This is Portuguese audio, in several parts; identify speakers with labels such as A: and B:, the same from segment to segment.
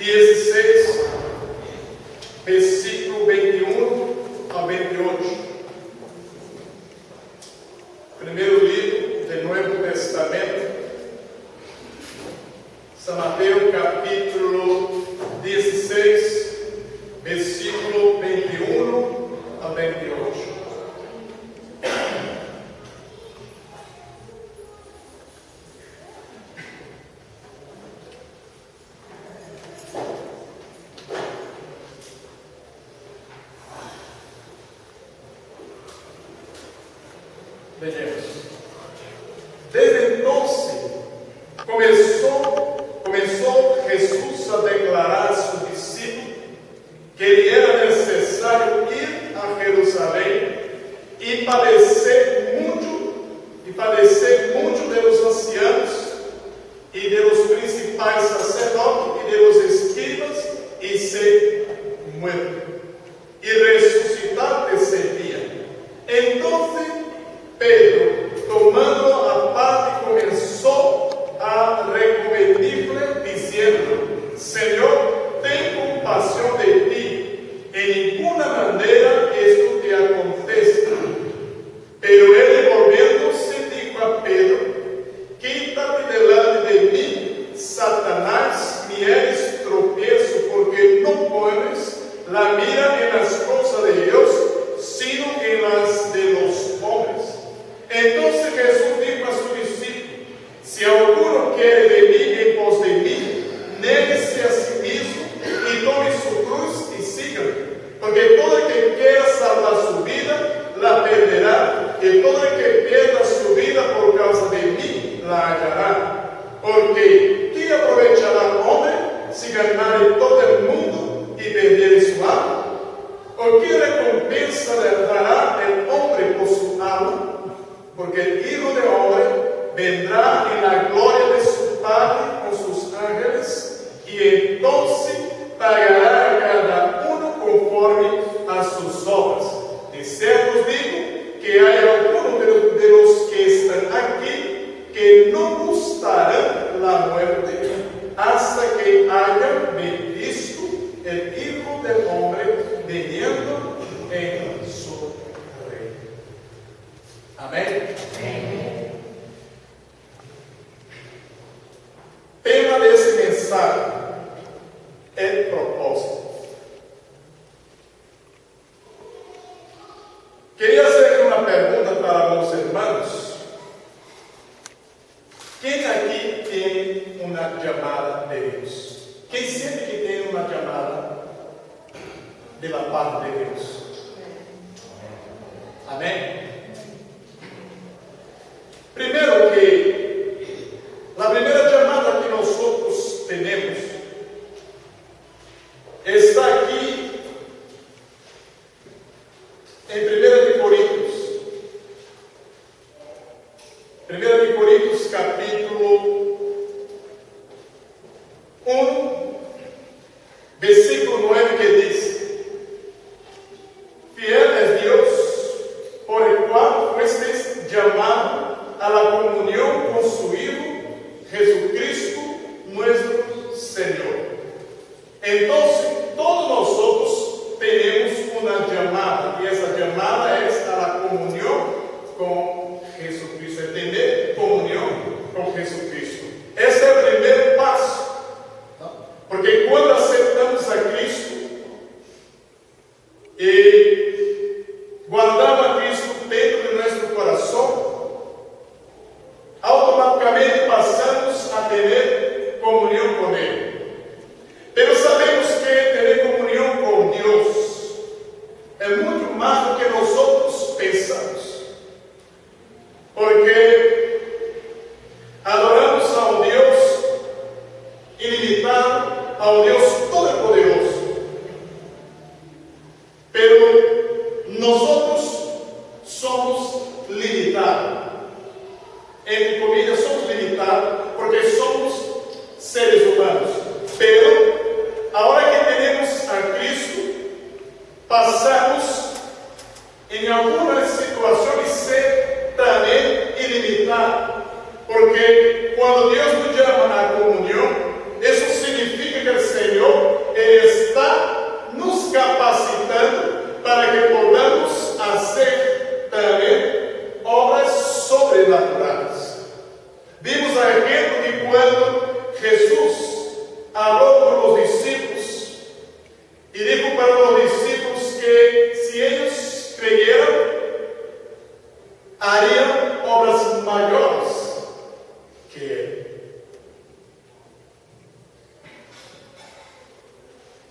A: 16, versículo 21 a 28. Primeiro livro do Novo Testamento, São Mateus, capítulo 16, versículo 21 a 28. Vejamos. Desde entonces começou Jesus a declarar a seus discípulos que lhe era necessário ir a Jerusalém e padecer muito dos ancianos e dos principais sacerdotes e dos escribas e ser morto e ressuscitar terceiro dia. Então Pedro, tomando a parte, começou a reconvenir-lhe, dizendo: Senhor, tem compaixão de ti, em nenhuma maneira isto te aconteça. Pero ele, volvendo-se, disse a Pedro: Quita-te delante de mim, Satanás, me eres tropeço, porque não pones la mira en las cosas de Dios, sino en las de los hombres. Entonces Jesús dijo a su discípulo: Si alguno quiere venir en pos de mí, néguese a sí mismo y tome su cruz y sígame. Porque todo el que quiera salvar su vida, la perderá, y todo el que pierda su vida por causa de mí, la hallará. Porque ¿qué aprovechará el hombre si ganare todo el mundo y perdiere su alma? ¿O qué recompensa le dará el hombre por su alma? Porque el Hijo del Hombre vendrá en la gloria de su Padre con sus ángeles, y entonces pagará a cada uno conforme a sus obras. De cierto os digo que hay algunos de los que están aquí que no gustarán la muerte hasta que hayan visto el Hijo del Hombre viniendo en su reino. Amém? Amém. Tema desse mensagem é propósito. Queria fazer uma pergunta para alguns irmãos. Quem aqui tem uma chamada de Deus? Quem sente que tem uma chamada da parte de Deus? Amém? Primeiro que a primeira chamada que nós temos está aqui em 1 Coríntios. 1 Coríntios capítulo 1, versículo 9, que diz: Fiel es Dios, por el cual fuisteis llamados a la comunión con su Hijo, Jesucristo, nuestro Señor. Entonces, todos nosotros tenemos una llamada, y esa llamada es a la comunión con Jesucristo, tener comunión con Jesucristo. Ese es el primer paso, porque cuando aceptamos a Cristo y guardamos a Cristo dentro de nuestro corazón, automaticamente passamos a ter comunhão com Ele. Mas sabemos que ter comunhão com Deus é muito mais do que nós pensamos. Porque adoramos a um Deus ilimitado, a um Deus todo-poderoso. Mas nós somos limitados. Entre comillas, somos limitados porque somos seres humanos. Pero, ahora que tenemos a Cristo, passamos em algumas situações ser também ilimitado. Porque quando Deus nos chama à comunhão, isso significa que o Senhor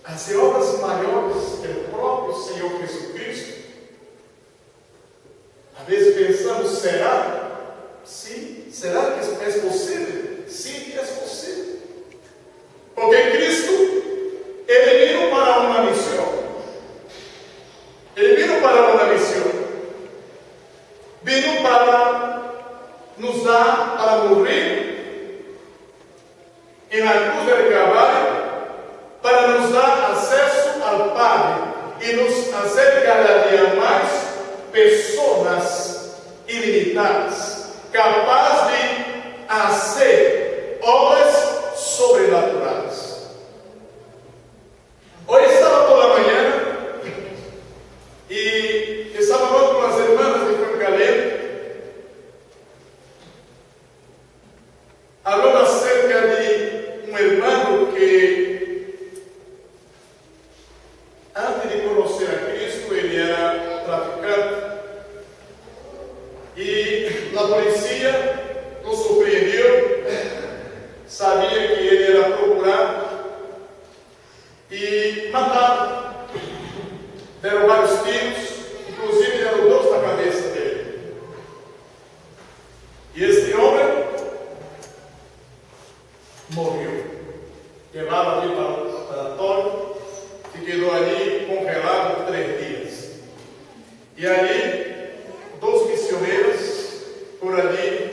A: hacer obras maiores que o próprio Senhor Jesus. Às vezes pensamos, será? Sim, será que é possível? Sim, que é possível. Porque Cristo, Ele vino para uma missão. Ele vino para uma missão. Vino para nos dar, para morrer na cruz del Calvário, para nos dar acesso ao Padre e nos fazer cada dia mais pessoas ilimitadas, capazes de fazer obras sobrenaturais. Hoje estava pela manhã e estava falando com as irmãs de Frangalém, falando acerca de um irmão que, antes de conhecer a Cristo, ele era traficante. E a polícia nos surpreendeu, sabia que ele era procurado e mataram. Deram vários tiros, inclusive deram 2 na cabeça dele. E esse homem morreu. Levaram ali para o sanatório e quedou ali congelado 3 dias. E ali, 2 missioneiros por ali,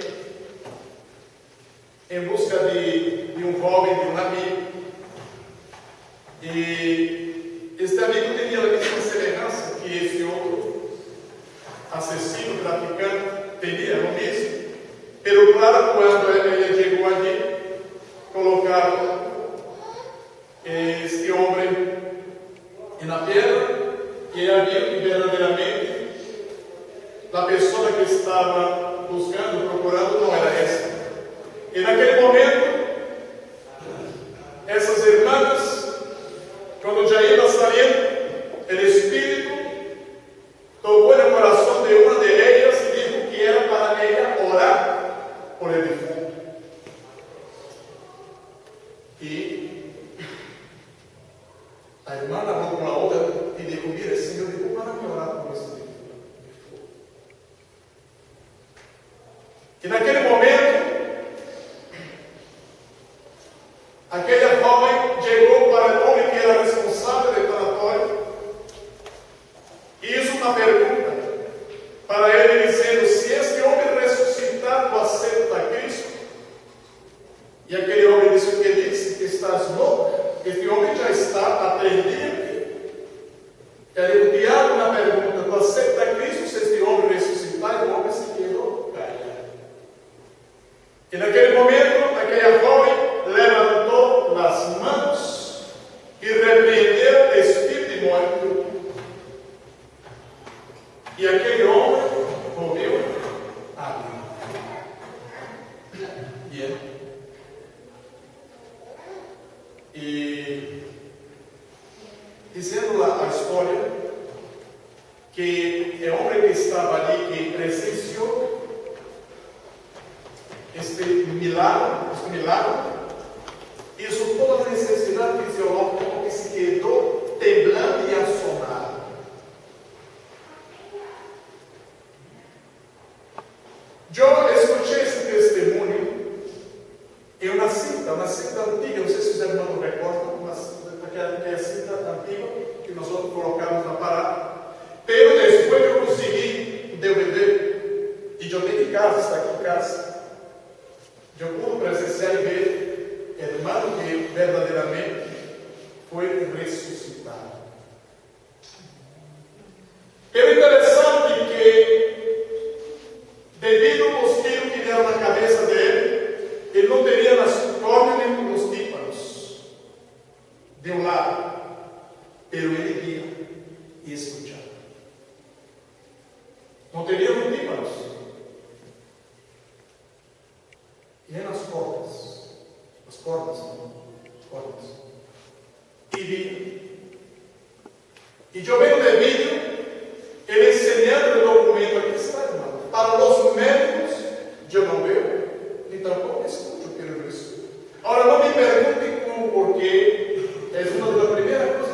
A: em busca de um jovem, de um amigo. E este amigo tinha a mesma semelhança que esse outro assassino, traficante, teria o mesmo. Pero claro, quando ele chegou ali, colocaram este homem na pedra e ele viu que verdadeiramente a pessoa que estava buscando, procurando, não era essa. E naquele momento, essas irmãs, quando já iam saindo, o Espírito tocou no coração de uma de elas e disse que era para ela orar por ele defunto. E a irmã falou com a outra e disse: mira, Senhor, eu digo para me orar por esse defunto. E naquele momento, aquele jovem chegou para o homem que era responsável do sanatório e hizo uma pergunta para ele, dizendo: se este homem ressuscitar, tu aceita a Cristo? E aquele homem disse o que disse: que estás louco? Este homem já está há 3 dias. Ele diabo na pergunta: tu aceita a Cristo se este homem ressuscitar? E o homem se quedou callado. E naquele momento, aquele jovem levantou as mãos e repreendeu o espírito de morte. E aquele homem morreu a vida. E dizendo a história que o homem que estava ali, que presenciou este milagre, isso toda a necessidade fisiológica, porque se quedou temblando e assomado. Eu escutei esse testemunho em uma cinta antiga, não sei se os irmãos recordam, aquela cinta antiga que nós colocamos na parada. Pero depois eu consegui o DVD e eu tenho em casa, está aqui em casa. Eu pude presenciar e ver irmão que verdadeiramente foi ressuscitado. É interessante que, devido aos tiros que deram na cabeça dele, ele não teria nas córneas nem nos tímpanos, de um lado, pero ele via e escutava. Não teria nos tímpanos, nem nas cordas, e via. E eu vejo no vídeo ele ensinando o documento, aqui está, irmão. Para os médicos, eu não vejo, e tampouco escuto o que ele disse. Agora, não me perguntem como, porque é uma das primeiras coisas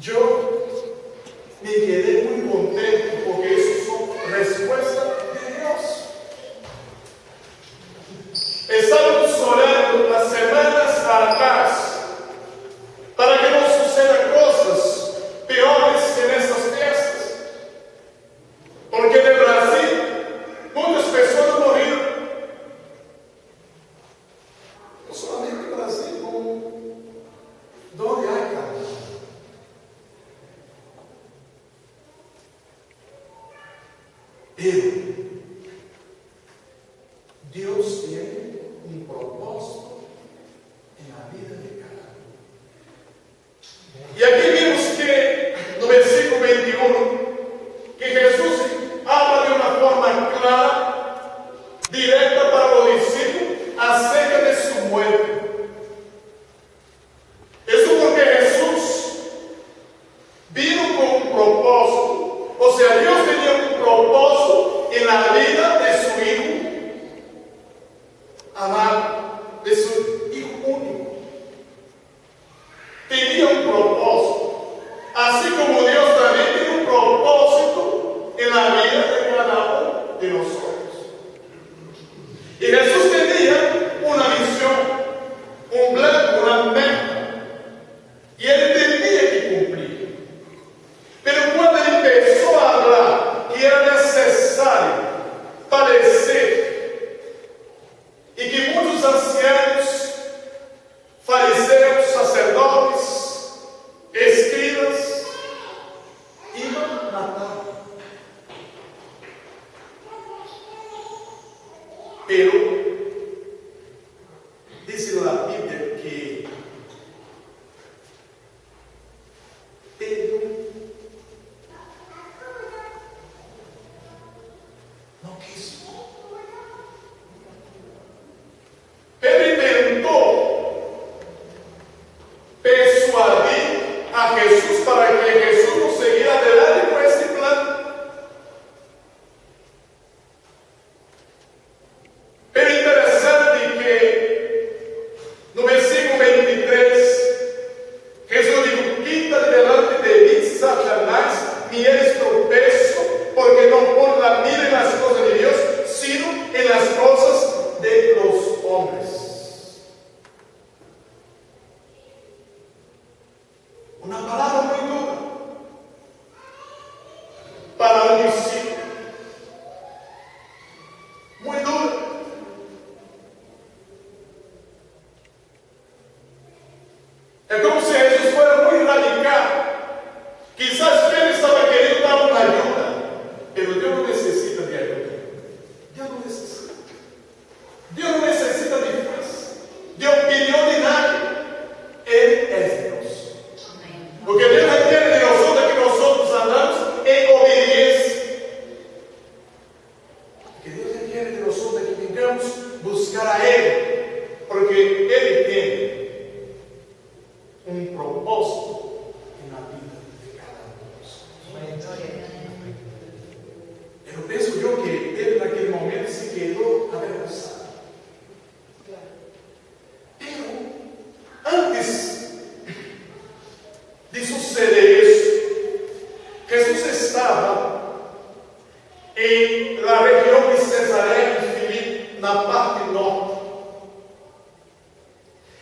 A: Yo me quedé muy contento porque eso son respuestas de Dios. Estamos orando las semanas atrás para que no sucedan cosas peores en estas fiestas. Porque en el Brasil muchas personas murieron. No solamente en Brasil, como donde hay casos. Pero Dios tiene un propósito en la vida de cada uno. Y aquí vemos que no versículo 21, que Jesús habla de una forma clara, directa para los discípulos acerca de su muerte. Eso porque Jesús vino con un propósito, o sea, Dios tenía un propósito en la vida de su Hijo amado, de su Hijo único. Tenía un propósito, así como Dios también tiene un propósito en la vida de cada uno de nosotros. Y Jesús tenía una visión, un plan, una meta, y él tenía que cumplir. Pero cuando él empezó a hablar que era necesario padecer, y que muchos ancianos, fariseus, sacerdotes, escribas, iban a matar. Pero dice la Biblia que Pedro no quiso. Pedro intentó persuadir a Jesús para que Jesús no siguiera adelante con ese plan. Pero interesante que no versículo 23, Jesús dijo: quítate delante de mí, Satanás, ni eres tropezo, porque no pon la mira en las cosas de Dios, sino en las cosas de los hombres. Una palabra muy dura para un discípulo, muy dura. Es como si Jesús fuera muy radical. Quizás él estaba queriendo dar una ayuda, pero Dios no necesita de ayuda. Dios no necesita. Dios no necesita de fuerza, de opinión de nadie. Él es Dios. Lo que Dios requiere de nosotros es que nosotros andamos en obediencia. Lo que Dios requiere de nosotros es que vengamos buscar a Él, porque Él tiene un propósito en la vida de cada uno de nosotros. Pero pienso yo que Él en aquel momento se quedó avergonzado. Pero antes de suceder eso, Jesús estaba en la región de Cesarea de Filipe, na parte norte.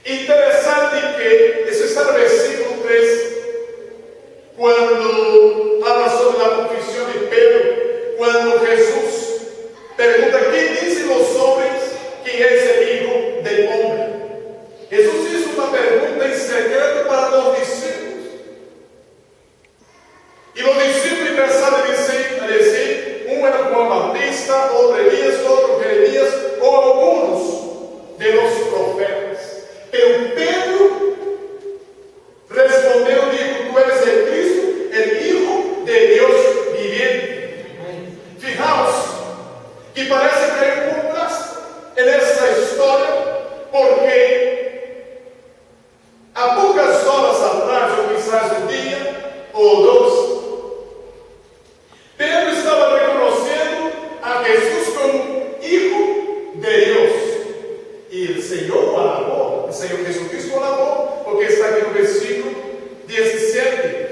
A: Interessante que isso está no versículo 3, quando fala sobre a confissão de Pedro, quando Jesus pergunta: quem dizem os homens que és o Hijo del Hombre? Jesus fez uma pergunta em secreto para os discípulos. E os discípulos começaram a dizer, um era João Batista, outro Elias, outro Jeremias, ou alguns de los profetas. Pero Pedro respondeu e dijo: tú eres el Cristo, el Hijo de Dios viviente. Fijaos que parece que hay un contraste en esta historia, porque a poucas horas atrás, ou quizás um dia ou dois, Pedro estava reconhecendo a Jesus como Hijo de Deus. E o Senhor o alabou, o Senhor Jesucristo o alabou, porque está aqui no versículo 17.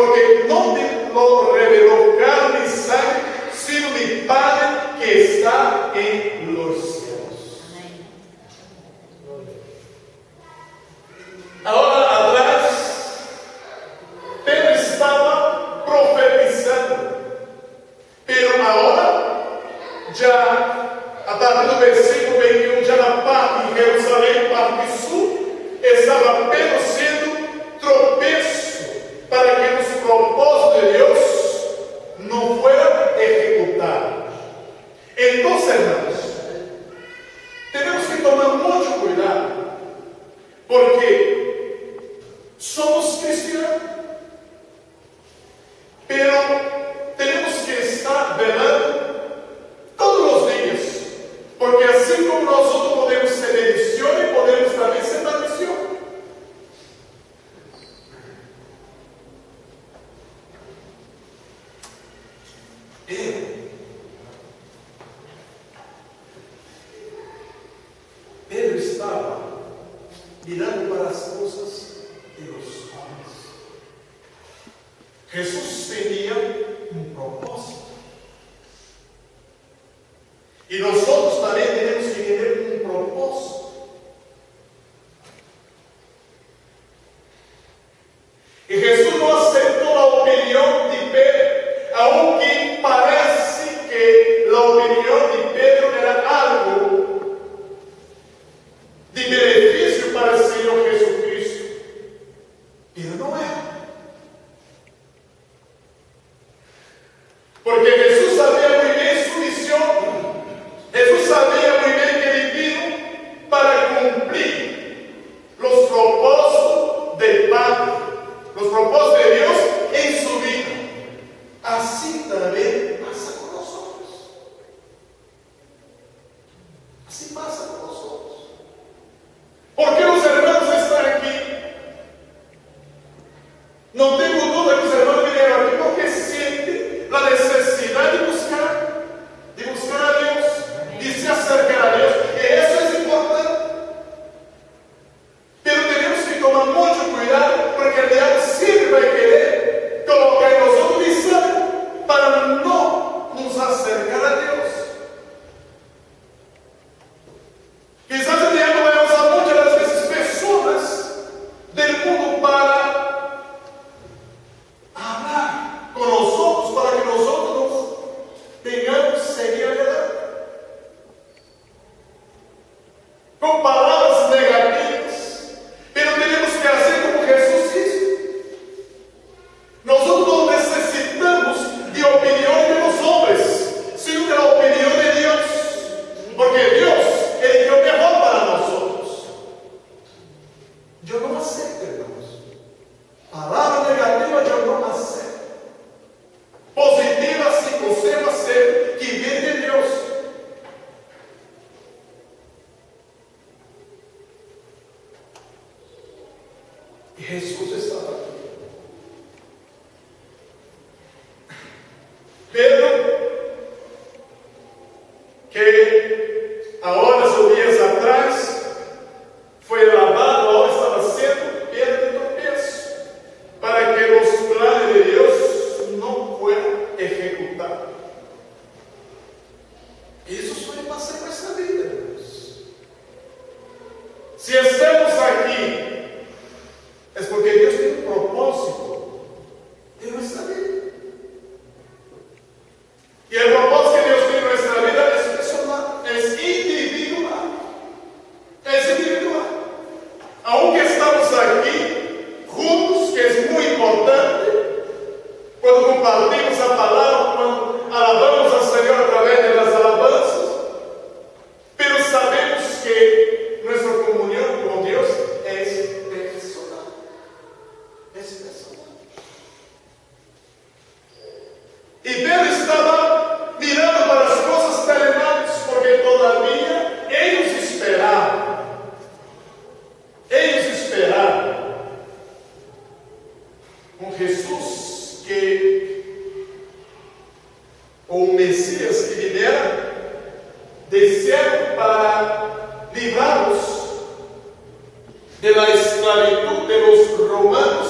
A: porque no te lo reveló carne y sangre, sino mi Padre que está en los cielos. Ahora atrás, Pedro estaba profetizando, pero ahora, ya a partir do versículo 21, já na parte em Jerusalém, parte sul, estava Pedro sendo tropeço para que os propósitos de Deus não fueran ejecutados. Então, hermanos, temos que tomar muito cuidado, porque somos cristianos, pero temos que estar velando todos os dias, porque assim como nós outros podemos ser bendição e podemos também ser maldição. Pedro estava mirando para as coisas de los homens. Jesus tinha propósito. E nós também temos que ter propósito. E Jesus não aceitou a opinião de Pedro, aunque parece que a opinião de Pedro era algo de benefício para o Senhor Jesucristo. Pero não é. Porque Jesus sabia muito bem sua missão. Jesus sabia muito bem que ele vino para cumprir os propósitos del Padre, os propósitos de Deus em sua vida. Assim também passa com nós outros. Assim passa com nós outros. Porque os irmãos estão aqui. Não tenho dúvida que os irmãos vieram aqui porque sentem a necessidade de buscar a Deus, de se acercar a Deus. E isso é importante. Pero temos que tomar muito cuidado, porque o diabo sempre vai querer colocar em nós outros lição para não nos acercar a Deus. Quizás o diabo vai usar muitas vezes pessoas do mundo para falar com nós outros, para que nós outros tenhamos seguir adiante. Com palavras negativas, pero temos que fazer como Jesus disse. Nós não necessitamos de opinião de los homens, sino de la opinião de Deus, porque Deus Ele quer o melhor para nós outros. Eu não aceito, irmãos. Palavra negativa eu não aceito. Positiva sim, você aceita, que vem de Deus. E Jesus estava aqui. Pedro, que há horas ou dias atrás foi lavado, agora estava sendo pedra de tropeço, para que os planos de Deus não foram executados. Isso suele passar com essa vida, irmãos. Se estamos aqui, é porque Deus tem um propósito em nossa vida. E o propósito que Deus tem em nossa vida é personal, é individual. É individual. Aunque estamos aqui juntos, que é muito importante, quando compartilhamos a palavra, quando alabamos a Senhor através das alabanças, pero sabemos que nossa comunhão com Deus é personal. É personal. E Pedro estava mirando para as coisas terrenais, porque todavia eles esperavam. Eles esperavam um Jesus ou o Messias que viera descer para livrá-los da esclavitud de los romanos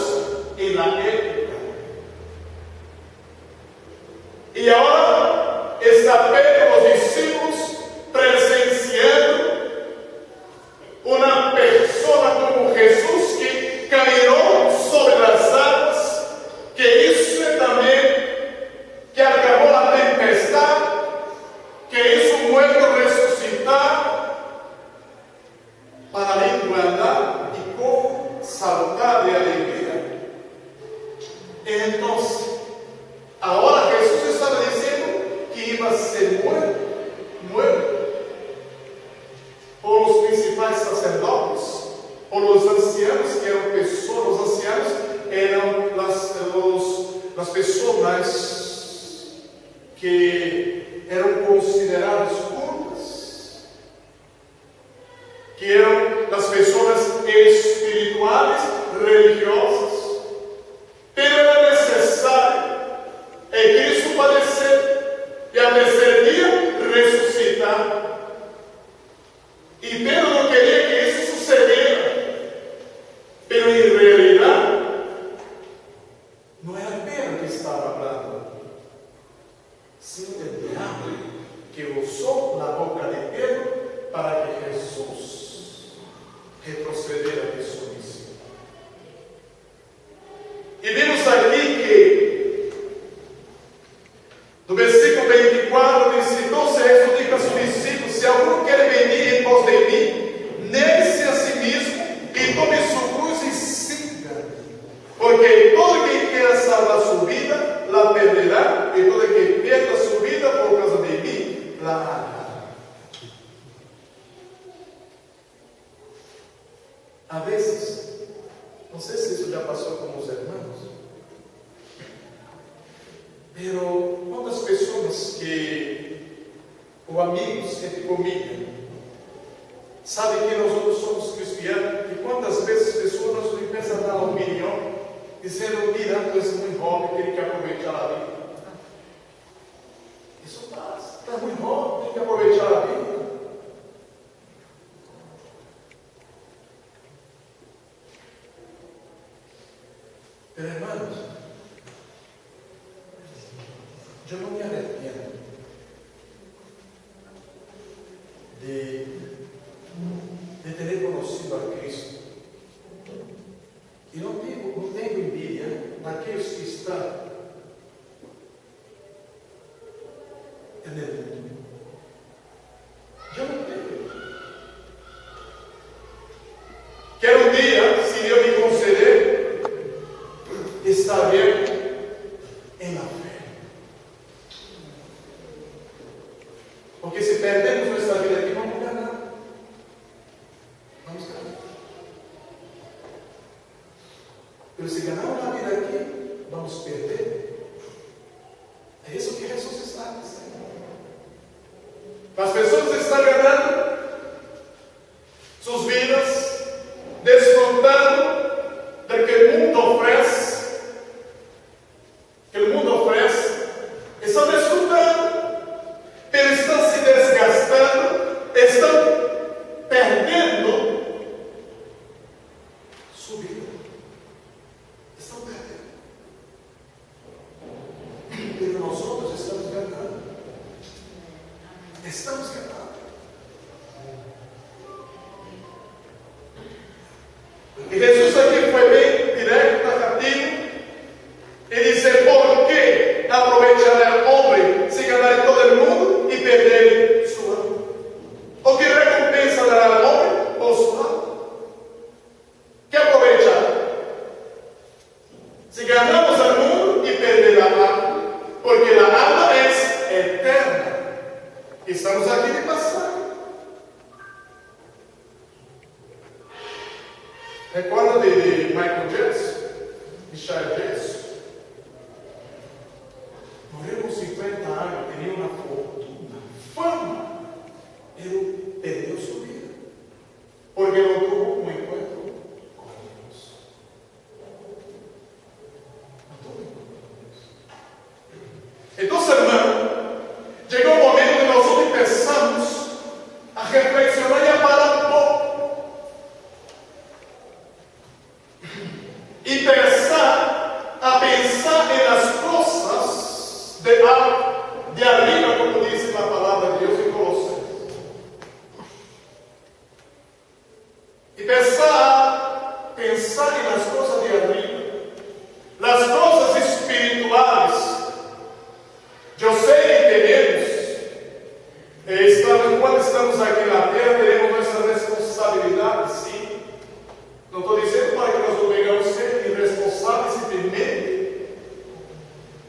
A: em la época. Então, agora Jesus estava dizendo que ia ser morto por os principais sacerdotes, por os ancianos, que eram pessoas, os ancianos eram as pessoas que eram consideradas cultas, que eram as pessoas espirituais, religiosas. Pero era necessário Cristo padecer e ao terceiro dia ressuscitar. E Pedro não queria que isso sucedera, pero em realidade não era Pedro que estava falando, sino o diabo que usou na boca de Pedro para que Jesus retrocedera de sua missão. E vimos aqui que no versículo 24 diz: então Jesus dijo a seus discípulos: se algum quer venir em pos de mim, negue-se a si mesmo e tome sua cruz e siga. Porque todo quem quer salvar sua vida, la perderá, e todo quem perda sua vida por causa de mim, la hallará. A vezes, não sei se isso já passou com os irmãos, pero quantas pessoas ou amigos que te comiam, sabem que nós outros somos cristianos, e quantas vezes pessoas nos começam a dar uma opinião, dizendo: mira, tu és muito jovem, tem que aproveitar a vida. Isso passa, está muito jovem, tem que aproveitar a vida. Pero hermanos, eu não me arrependo de ter conhecido a Cristo. E não tenho envidia daqueles que estão no mundo. Eu não tenho. Quero um dia, se Deus me conceder, estar bem em la fé. Porque se perdemos nossa vida aqui, vamos ganhar. Vamos ganhar. Mas se ganharmos a vida aqui, vamos perder. É isso que Jesus está dizendo. As pessoas estão ganhando suas vidas, desfrutando do que o mundo oferece. Estão desfrutando, mas estão se desgastando, estão perdendo sua vida. Estão perdendo. E nós outros estamos ganhando. Estamos ganhando. E Jesus aqui foi bem direto, taxativo, e disse: por que aproveitar o homem se ganhar todo o mundo e perder sua alma? O que recompensa dará ao homem por sua alma? Que aproveitar? Se ganhamos o mundo e perder a alma, porque a alma é eterna. Estamos aqui de passagem. Recorda de Michael Jackson, Michael Jackson? Morreu com 50 anos, tinha uma fortuna, fama. Ele perdeu sua vida, porque não tuvo um encontro com Deus. Não tuvo um encontro com Deus. Então, irmão, chegou o momento que nós começamos a reflexionar e a parar um pouco.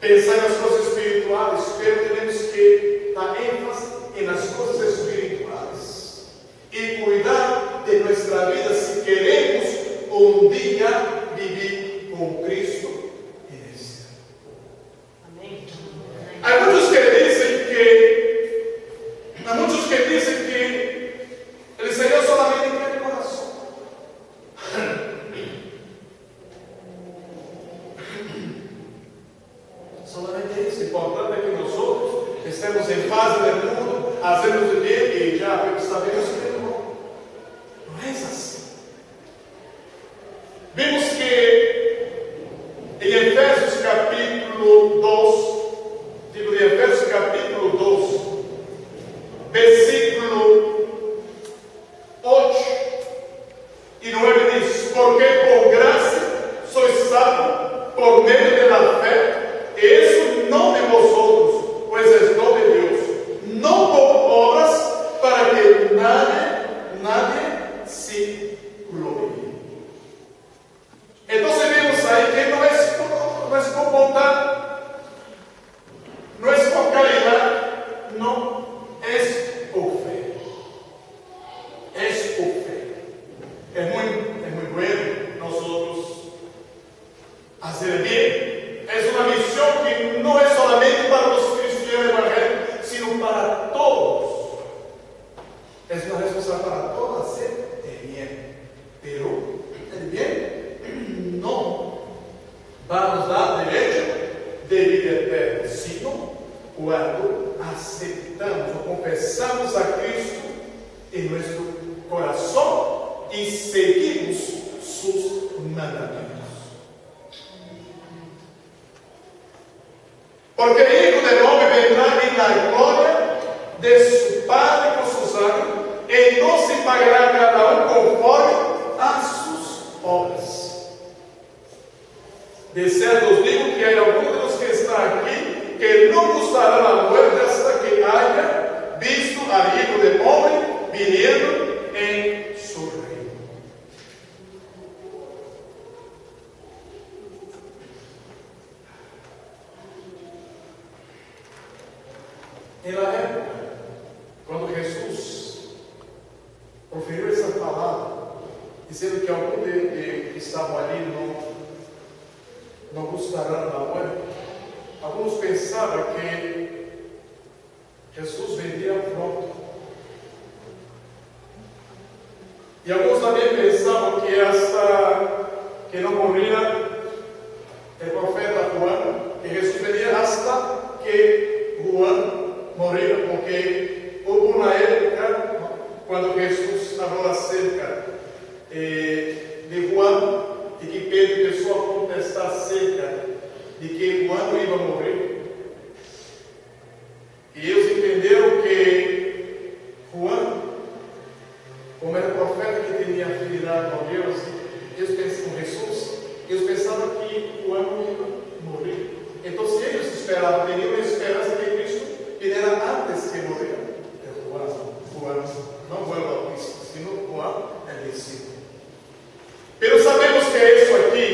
A: pensar nas coisas espirituais, pero temos que dar ênfase nas coisas espirituais e cuidar de nossa vida se queremos um dia viver com Cristo en este.
B: Amém.
A: Há muitos que dizem que o Senhor solamente quer o coração. Solamente isso. O importante é que nós outros estemos em paz no mundo, fazemos o bem e já sabemos que não é assim. Vimos que em Efésios capítulo 2, livro de Efésios capítulo 2, versículo 8 e 9 diz: porque por graça sois salvos por meio da fé, e isso não de vosotros, pois é dom de Deus, não por obras, para que nadie se glorie. Então vemos aí que não é por vontade, não é por caridade, não, é por fé. É por fé. É muito bueno nosotros hacer bien. É uma missão que não é solamente para os cristianos evangélicos, sino para todos. É uma responsabilidade para todos hacer bien. Pero el bien não vai nos dar direito de vida eterna, sino quando aceitamos ou confessamos a Cristo em nosso coração e seguimos seus mandamentos. Porque o Hijo del Hombre vendrá em la glória de su Padre com seus anjos, e não se pagará cada conforme a suas obras. De certo os digo que há alguns que estão aqui que não gostarão a muerte hasta que haya visto al Hijo del Hombre viniendo em su reino. Em la época, quando Jesus proferiu essa palavra, dizendo que algum que estavam ali não gostarão da morte, alguns pensavam que Jesus vendia pronto. E alguns também pensavam que que não morria o profeta Juan, que Jesus vendia hasta que Juan morria, porque houve uma época quando Jesus falou acerca de Juan e que Pedro começou a contestar acerca de que Juan não ia morrer. E eles entenderam que Juan, como era profeta que tinha afinidade com Deus, eles pensavam com Jesus, eles pensavam que Juan não ia morrer. Então, se eles esperavam, teriam a esperança que Cristo viria antes que morrer. Juan não foi o Bautista, sino Juan é discípulo. Mas sabemos que é isso aqui,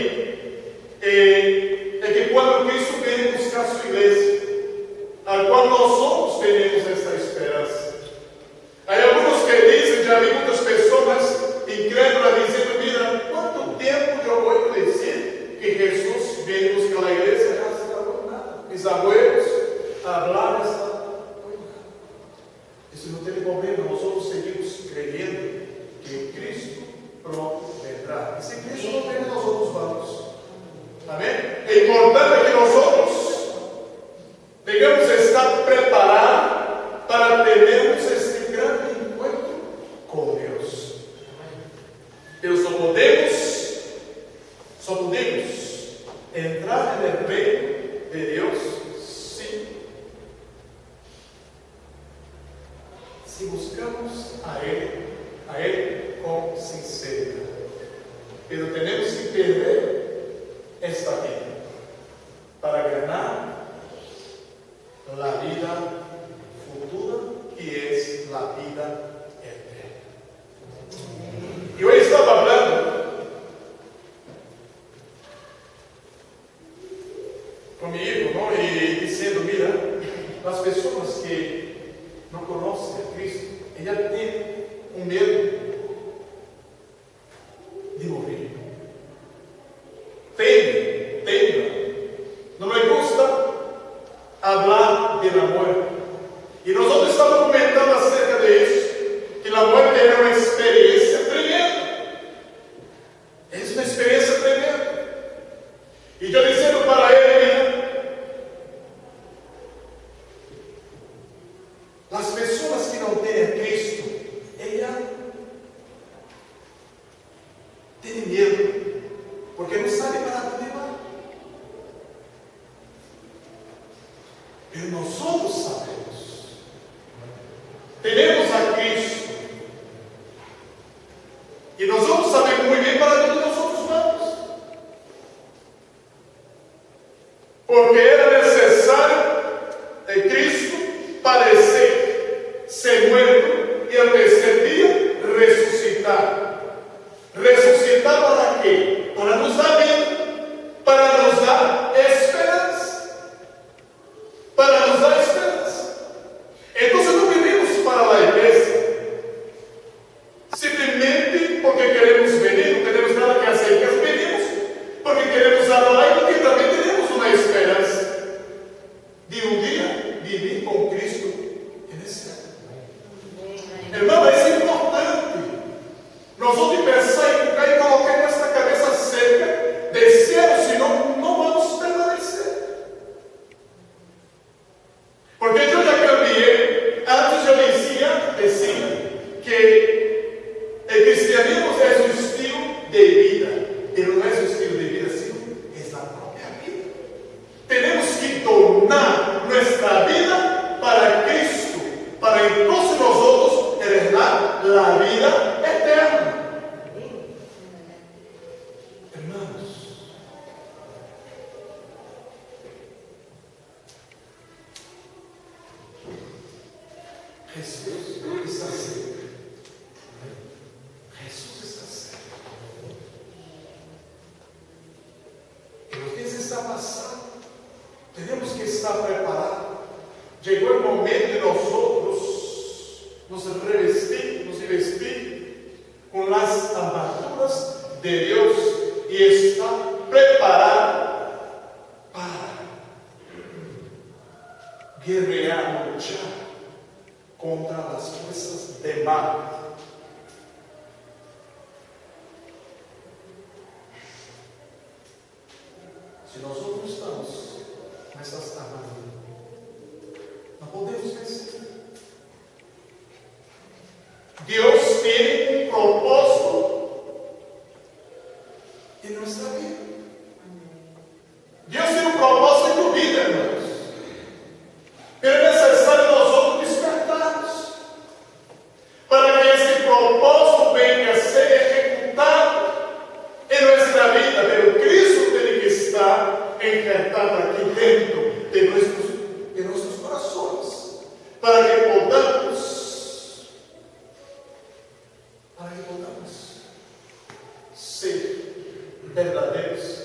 A: é que quando Cristo vem buscar sua igreja, a qual nós outros teremos essa esperança. Há alguns que dizem, já vi muitas pessoas incrédulas dizendo: mira, quanto tempo eu vou dizer que Jesus vem buscar a igreja? Já se acabou nada. Mis abuelos hablaram essa coisa. Isso não tem problema, nós outros seguimos crendo que Cristo pronto vendrá. E se Cristo não vem, nós outros vamos. Amém? É importante que nós outros devemos estar preparados para termos este grande encontro com Deus. Deus só podemos entrar no reino de Deus se buscamos a Ele com sinceridade. Mas temos que perder esta vida para ganhar a vida futura, que é a vida eterna. E eu estava falando comigo, não? dizendo, mira, as pessoas que não conhecem a Cristo, elas têm um medo de morrer. Tem. Não me gusta falar de la muerte. E nós outros estamos comentando acerca disso, que a morte é uma experiência tremenda. É uma experiência tremenda. E eu dizendo para ele, as pessoas que não têm a Cristo, elas têm medo, porque não sabem para onde vai. Mas nós outros sabemos. Temos a Cristo. E nós outros sabemos muito bem para onde nós outros vamos. Porque era necessário Cristo padecer, ser morto e ao terceiro dia ressuscitar. Ressuscitar para quê? Para nos dar vida, para nos dar esperança. Para nos dar esperança. Então, não venimos para a igreja simplesmente porque queremos venir, não temos nada que fazer, mas venimos porque queremos adorar e porque também temos uma esperança de um dia viver com Cristo nesse ano. Irmão, isso é importante. Nós vamos pensar e colocar em nossa cabeça cerca de céu, senão não vamos permanecer. Porque eu já cambiei. Antes eu dizia assim, que o cristianismo é um estilo de vida. E não é um estilo de vida, sim, é a própria vida. Temos que tornar nossa vida para Cristo, para então nós outros herdar a vida eterna. Irmãos, Jesus está certo. Jesus está certo. E o que está passando? Temos que estar preparados. Chegou o momento de nós outros nos revestir, nos vestir com as armaduras de Deus e estar preparado para guerrear, lutar contra as forças de mal. Se nós não estamos nessas armaduras, não podemos vencer. Deus tem um propósito em nossa vida. Deus tem um propósito em tua vida, irmãos. É necessário nós outros despertarmos para que esse propósito venha a ser executado em nossa vida. Pero Cristo tem que estar encartado aqui dentro de nossos corações, para que podamos ser verdadeiros